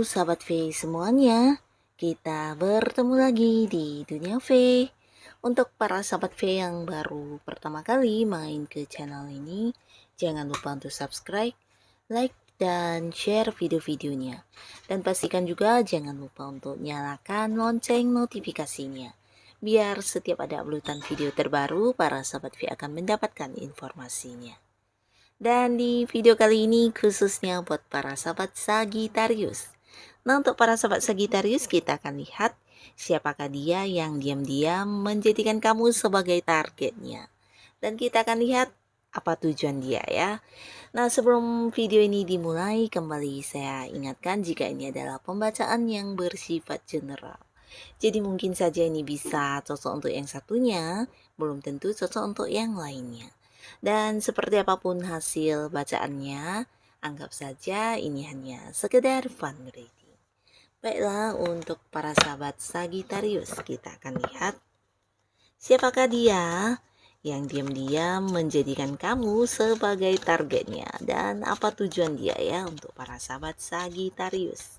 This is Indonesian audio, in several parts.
sahabat V semuanya, kita bertemu lagi di Dunia V. Untuk para sahabat V yang baru pertama kali main ke channel ini, jangan lupa untuk subscribe, like, dan share video-videonya. Dan pastikan juga jangan lupa untuk nyalakan lonceng notifikasinya. Biar setiap ada uploadan video terbaru, para sahabat V akan mendapatkan informasinya. Dan di video kali ini khususnya buat para sahabat Sagittarius. Nah, untuk para sahabat Sagittarius, kita akan lihat siapakah dia yang diam-diam menjadikan kamu sebagai targetnya. Dan kita akan lihat apa tujuan dia ya. Nah, sebelum video ini dimulai, kembali saya ingatkan jika ini adalah pembacaan yang bersifat general. Jadi mungkin saja ini bisa cocok untuk yang satunya, belum tentu cocok untuk yang lainnya. Dan seperti apapun hasil bacaannya, anggap saja ini hanya sekedar fun reading. Baiklah, untuk para sahabat Sagittarius, kita akan lihat siapakah dia yang diam-diam menjadikan kamu sebagai targetnya, dan apa tujuan dia ya untuk para sahabat Sagittarius.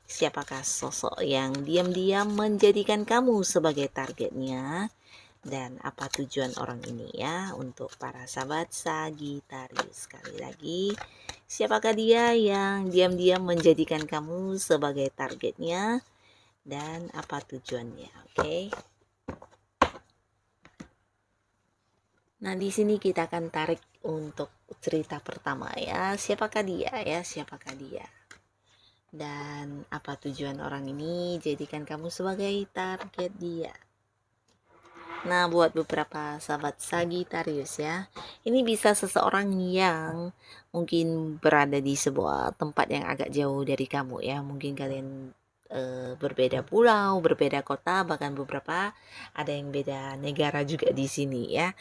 Siapakah sosok yang diam-diam menjadikan kamu sebagai targetnya, dan apa tujuan orang ini ya untuk para sahabat Sagittarius. Sekali lagi, siapakah dia yang diam-diam menjadikan kamu sebagai targetnya, dan apa tujuannya? Oke. Nah, di sini kita akan tarik untuk cerita pertama ya. Siapakah dia ya? Siapakah dia? Dan apa tujuan orang ini jadikan kamu sebagai target dia? Nah, buat beberapa sahabat Sagittarius ya, ini bisa seseorang yang mungkin berada di sebuah tempat yang agak jauh dari kamu ya. Mungkin kalian berbeda pulau, berbeda kota, bahkan beberapa ada yang beda negara juga di sini ya.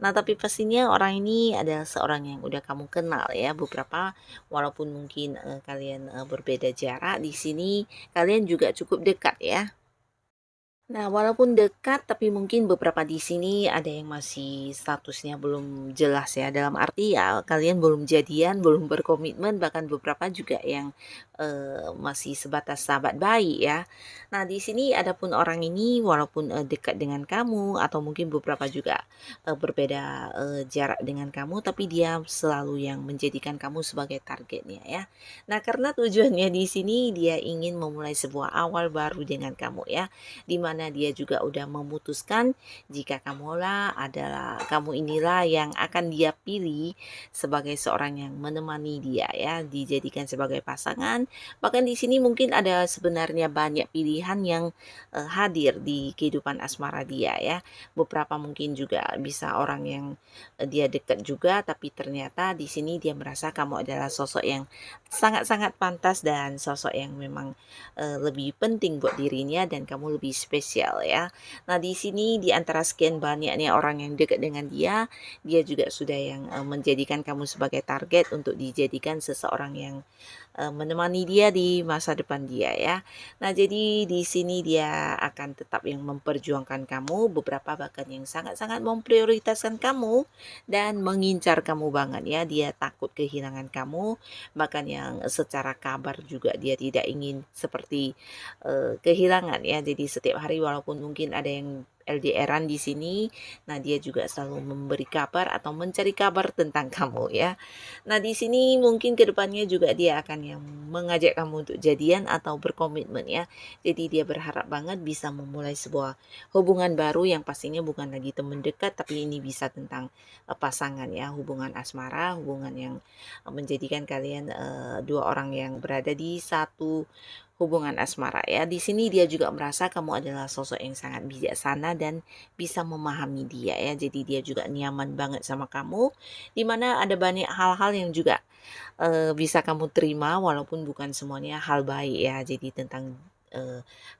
Nah, tapi pastinya orang ini adalah seorang yang udah kamu kenal ya. Beberapa walaupun mungkin kalian berbeda jarak, di sini kalian juga cukup dekat ya. Nah, walaupun dekat, tapi mungkin beberapa di sini ada yang masih statusnya belum jelas ya. Dalam arti ya, kalian belum jadian, belum berkomitmen, bahkan beberapa juga yang masih sebatas sahabat baik ya. Nah, di sini adapun orang ini walaupun dekat dengan kamu atau mungkin beberapa juga berbeda jarak dengan kamu, tapi dia selalu yang menjadikan kamu sebagai targetnya ya. Nah, karena tujuannya di sini dia ingin memulai sebuah awal baru dengan kamu ya, di mana dia juga udah memutuskan jika kamu inilah yang akan dia pilih sebagai seorang yang menemani dia ya, dijadikan sebagai pasangan. Bahkan di sini mungkin ada sebenarnya banyak pilihan yang hadir di kehidupan asmara dia ya. Beberapa mungkin juga bisa orang yang dia dekat juga, tapi ternyata di sini dia merasa kamu adalah sosok yang sangat-sangat pantas dan sosok yang memang lebih penting buat dirinya, dan kamu lebih spesial ya. Nah, di sini di antara sekian banyaknya orang yang dekat dengan dia, dia juga sudah yang menjadikan kamu sebagai target untuk dijadikan seseorang yang menemani dia di masa depan dia ya. Nah, jadi di sini dia akan tetap yang memperjuangkan kamu, beberapa bahkan yang sangat-sangat memprioritaskan kamu dan mengincar kamu banget ya. Dia takut kehilangan kamu, bahkan yang secara kabar juga dia tidak ingin seperti kehilangan ya. Jadi setiap hari walaupun mungkin ada yang LDRan di sini, nah dia juga selalu memberi kabar atau mencari kabar tentang kamu ya. Nah, di sini mungkin kedepannya juga dia akan yang mengajak kamu untuk jadian atau berkomitmen ya. Jadi dia berharap banget bisa memulai sebuah hubungan baru yang pastinya bukan lagi teman dekat, tapi ini bisa tentang pasangan ya, hubungan asmara, hubungan yang menjadikan kalian dua orang yang berada di satu hubungan asmara ya. Di sini dia juga merasa kamu adalah sosok yang sangat bijaksana dan bisa memahami dia ya. Jadi dia juga nyaman banget sama kamu, dimana ada banyak hal-hal yang juga bisa kamu terima walaupun bukan semuanya hal baik ya. Jadi tentang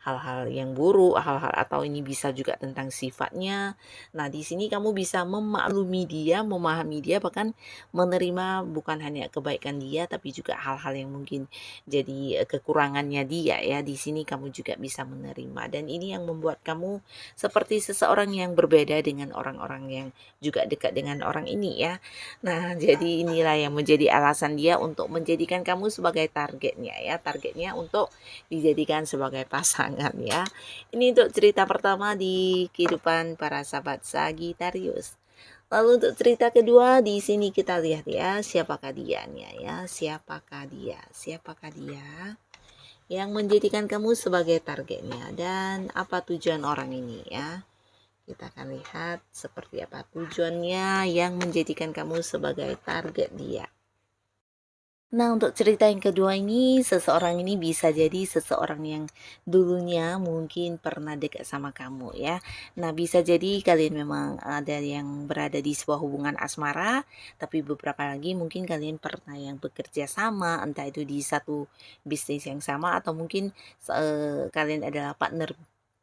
hal-hal yang buruk, hal-hal atau ini bisa juga tentang sifatnya. Nah, di sini kamu bisa memaklumi dia, memahami dia, bahkan menerima bukan hanya kebaikan dia, tapi juga hal-hal yang mungkin jadi kekurangannya dia ya. Di sini kamu juga bisa menerima, dan ini yang membuat kamu seperti seseorang yang berbeda dengan orang-orang yang juga dekat dengan orang ini ya. Nah, jadi inilah yang menjadi alasan dia untuk menjadikan kamu sebagai targetnya ya. Targetnya untuk dijadikan sebagai pasangan ya. Ini untuk cerita pertama di kehidupan para sahabat Sagittarius. Lalu untuk cerita kedua di sini kita lihat ya, siapakah dianya ya? Siapakah dia? Siapakah dia yang menjadikan kamu sebagai targetnya, dan apa tujuan orang ini ya? Kita akan lihat seperti apa tujuannya yang menjadikan kamu sebagai target dia. Nah, untuk cerita yang kedua ini, seseorang ini bisa jadi seseorang yang dulunya mungkin pernah dekat sama kamu ya. Nah, bisa jadi kalian memang ada yang berada di sebuah hubungan asmara, tapi beberapa lagi mungkin kalian pernah yang bekerja sama, entah itu di satu bisnis yang sama, atau mungkin kalian adalah partner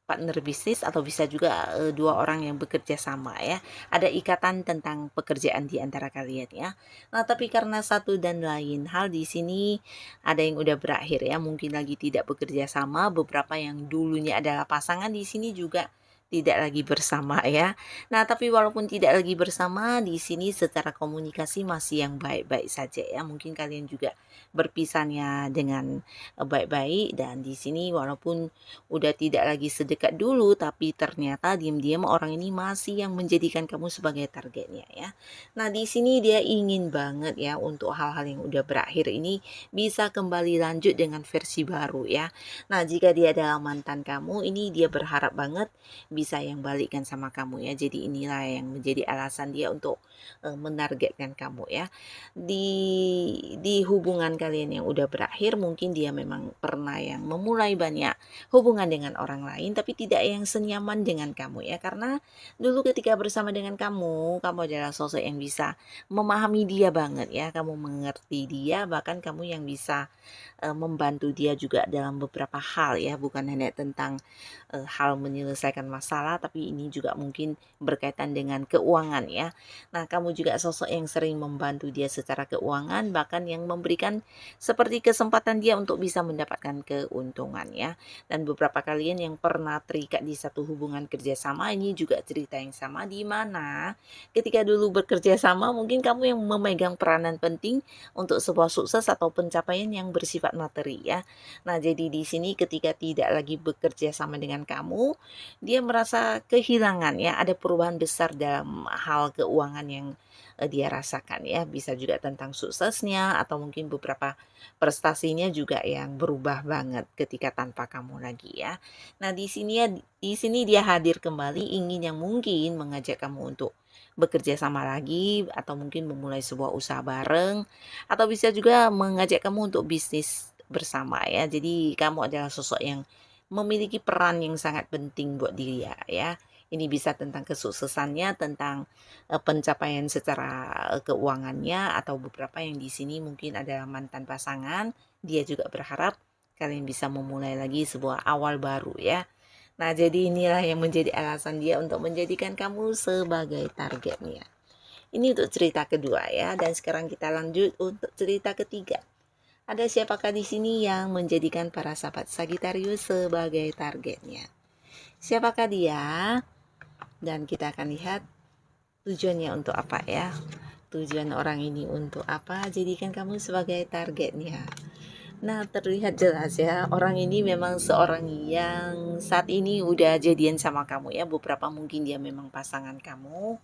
partner bisnis, atau bisa juga dua orang yang bekerja sama ya. Ada ikatan tentang pekerjaan di antara kalian ya. Nah, tapi karena satu dan lain hal di sini ada yang udah berakhir ya, mungkin lagi tidak bekerja sama, beberapa yang dulunya adalah pasangan di sini juga tidak lagi bersama ya. Nah, tapi walaupun tidak lagi bersama, di sini secara komunikasi masih yang baik-baik saja ya. Mungkin kalian juga berpisahnya dengan baik-baik, dan di sini walaupun udah tidak lagi sedekat dulu, tapi ternyata diam-diam orang ini masih yang menjadikan kamu sebagai targetnya ya. Nah, di sini dia ingin banget ya untuk hal-hal yang udah berakhir ini bisa kembali lanjut dengan versi baru ya. Nah, jika dia adalah mantan kamu, ini dia berharap banget bisa yang balikkan sama kamu ya. Jadi inilah yang menjadi alasan dia untuk menargetkan kamu ya. Di hubungan kalian yang udah berakhir, mungkin dia memang pernah yang memulai banyak hubungan dengan orang lain, tapi tidak yang senyaman dengan kamu ya. Karena dulu ketika bersama dengan kamu adalah sosok yang bisa memahami dia banget ya, kamu mengerti dia, bahkan kamu yang bisa membantu dia juga dalam beberapa hal ya, bukan hanya tentang hal menyelesaikan masalah, tapi ini juga mungkin berkaitan dengan keuangan ya. Nah, kamu juga sosok yang sering membantu dia secara keuangan, bahkan yang memberikan seperti kesempatan dia untuk bisa mendapatkan keuntungan ya. Dan beberapa kalian yang pernah terikat di satu hubungan kerjasama, ini juga cerita yang sama, di mana ketika dulu bekerja sama mungkin kamu yang memegang peranan penting untuk sebuah sukses atau pencapaian yang bersifat materi ya. Nah, jadi di sini ketika tidak lagi bekerja sama dengan kamu, dia merasa kehilangan ya, ada perubahan besar dalam hal keuangan yang dia rasakan ya. Bisa juga tentang suksesnya, atau mungkin beberapa prestasinya juga yang berubah banget ketika tanpa kamu lagi ya. Nah, di sini dia hadir kembali, ingin yang mungkin mengajak kamu untuk bekerja sama lagi, atau mungkin memulai sebuah usaha bareng, atau bisa juga mengajak kamu untuk bisnis bersama ya. Jadi kamu adalah sosok yang memiliki peran yang sangat penting buat dia ya. Ini bisa tentang kesuksesannya, tentang pencapaian secara keuangannya, atau beberapa yang di sini mungkin adalah mantan pasangan. Dia juga berharap kalian bisa memulai lagi sebuah awal baru ya. Nah, jadi inilah yang menjadi alasan dia untuk menjadikan kamu sebagai targetnya. Ini untuk cerita kedua ya, dan sekarang kita lanjut untuk cerita ketiga. Ada siapakah di sini yang menjadikan para sahabat Sagittarius sebagai targetnya? Siapakah dia? Dan kita akan lihat tujuannya untuk apa ya. Tujuan orang ini untuk apa? Jadikan kamu sebagai targetnya. Nah, terlihat jelas ya, orang ini memang seorang yang saat ini udah jadian sama kamu ya. Beberapa mungkin dia memang pasangan kamu.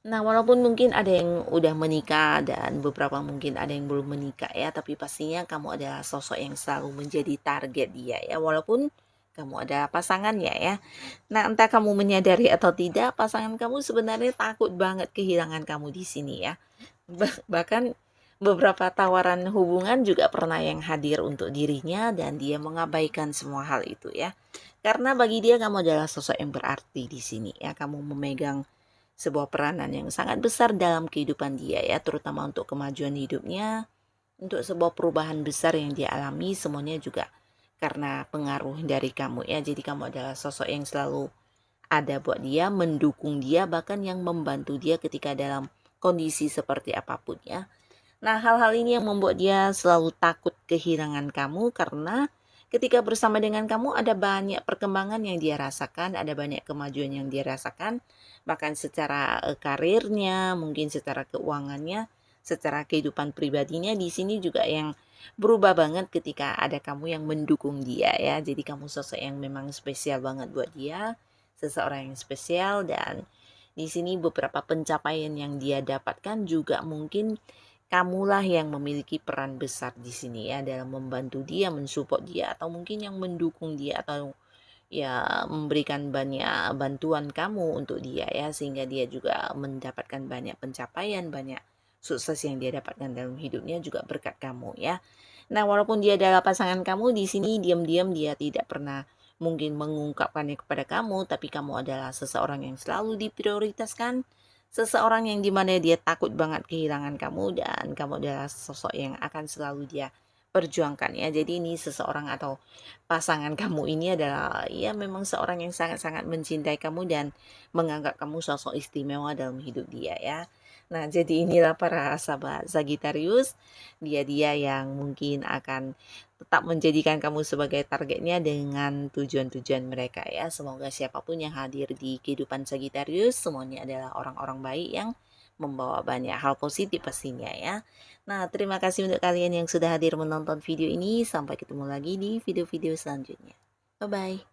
Nah, walaupun mungkin ada yang udah menikah dan beberapa mungkin ada yang belum menikah ya, tapi pastinya kamu adalah sosok yang selalu menjadi target dia ya, walaupun kamu adalah pasangannya ya. Nah, entah kamu menyadari atau tidak, pasangan kamu sebenarnya takut banget kehilangan kamu di sini ya. Bahkan beberapa tawaran hubungan juga pernah yang hadir untuk dirinya, dan dia mengabaikan semua hal itu ya. Karena bagi dia kamu adalah sosok yang berarti di sini ya, kamu memegang sebuah peranan yang sangat besar dalam kehidupan dia ya, terutama untuk kemajuan hidupnya. untuk sebuah perubahan besar yang dia alami, semuanya juga karena pengaruh dari kamu ya. Jadi kamu adalah sosok yang selalu ada buat dia, mendukung dia, bahkan yang membantu dia ketika dalam kondisi seperti apapun ya. Nah, hal-hal ini yang membuat dia selalu takut kehilangan kamu karena ketika bersama dengan kamu ada banyak perkembangan yang dia rasakan, ada banyak kemajuan yang dia rasakan, bahkan secara karirnya, mungkin secara keuangannya, secara kehidupan pribadinya di sini juga yang berubah banget ketika ada kamu yang mendukung dia ya. Jadi kamu sosok yang memang spesial banget buat dia, seseorang yang spesial, dan di sini beberapa pencapaian yang dia dapatkan juga mungkin kamulah yang memiliki peran besar di sini ya dalam membantu dia, mensupport dia, atau mungkin yang mendukung dia atau ya memberikan banyak bantuan kamu untuk dia ya, sehingga dia juga mendapatkan banyak pencapaian, banyak sukses yang dia dapatkan dalam hidupnya juga berkat kamu ya. Nah, walaupun dia adalah pasangan kamu, di sini diam-diam dia tidak pernah mungkin mengungkapkannya kepada kamu, tapi kamu adalah seseorang yang selalu diprioritaskan, seseorang yang dimana dia takut banget kehilangan kamu, dan kamu adalah sosok yang akan selalu dia perjuangkan ya. Jadi ini seseorang atau pasangan kamu ini adalah ya memang seorang yang sangat-sangat mencintai kamu dan menganggap kamu sosok istimewa dalam hidup dia ya. Nah, jadi inilah para sahabat Sagittarius, dia-dia yang mungkin akan tetap menjadikan kamu sebagai targetnya dengan tujuan-tujuan mereka ya. Semoga siapapun yang hadir di kehidupan Sagittarius semuanya adalah orang-orang baik yang membawa banyak hal positif pastinya ya. Nah, terima kasih untuk kalian yang sudah hadir menonton video ini. Sampai ketemu lagi di video-video selanjutnya. Bye-bye.